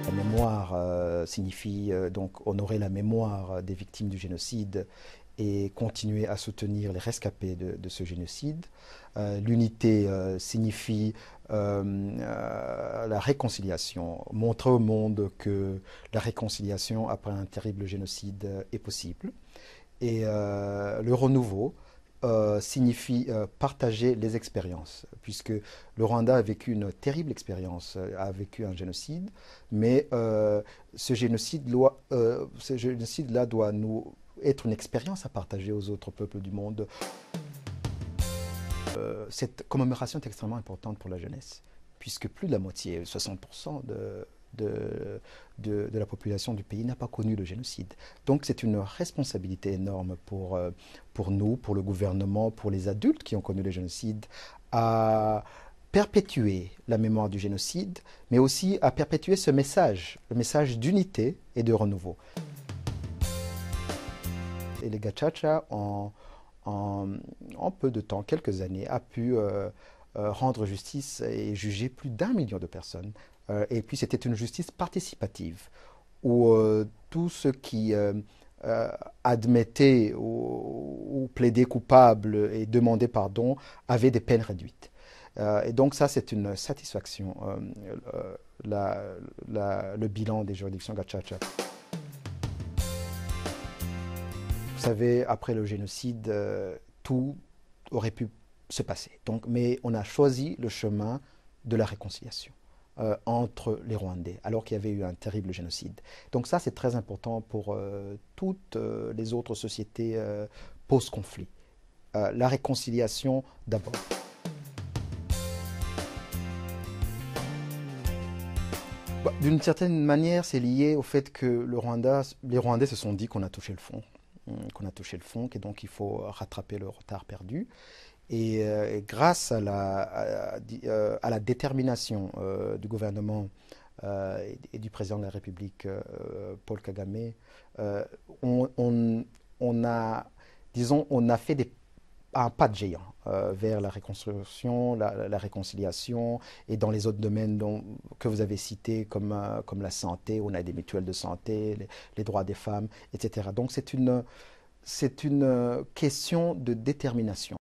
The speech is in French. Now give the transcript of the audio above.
La mémoire signifie donc honorer la mémoire des victimes du génocide et continuer à soutenir les rescapés de ce génocide. L'unité signifie la réconciliation, montrer au monde que la réconciliation après un terrible génocide est possible. Et le renouveau signifie partager les expériences, puisque le Rwanda a vécu une terrible expérience, a vécu un génocide, mais ce génocide-là doit nous être une expérience à partager aux autres peuples du monde. Cette commémoration est extrêmement importante pour la jeunesse, puisque plus de la moitié, 60% de la population du pays n'a pas connu le génocide. Donc c'est une responsabilité énorme pour nous, pour le gouvernement, pour les adultes qui ont connu le génocide, à perpétuer la mémoire du génocide, mais aussi à perpétuer ce message, le message d'unité et de renouveau. Et les Gacaca, en peu de temps, quelques années, a pu rendre justice et juger plus d'1 million de personnes. Et puis c'était une justice participative, où tous ceux qui admettaient ou plaidaient coupables et demandaient pardon avaient des peines réduites. Et donc ça, c'est une satisfaction, le bilan des juridictions Gacaca. Vous savez, après le génocide, tout aurait pu se passer. Donc, mais on a choisi le chemin de la réconciliation entre les Rwandais, alors qu'il y avait eu un terrible génocide. Donc ça, c'est très important pour toutes les autres sociétés post-conflit. La réconciliation d'abord. D'une certaine manière, c'est lié au fait que les Rwandais se sont dit qu'on a touché le fond, et donc il faut rattraper le retard perdu. Et grâce à la détermination du gouvernement et du président de la République, Paul Kagame, on a fait un pas de géant vers la reconstruction, la réconciliation, et dans les autres domaines que vous avez cités, comme la santé, on a des mutuelles de santé, les droits des femmes, etc. Donc c'est une question de détermination.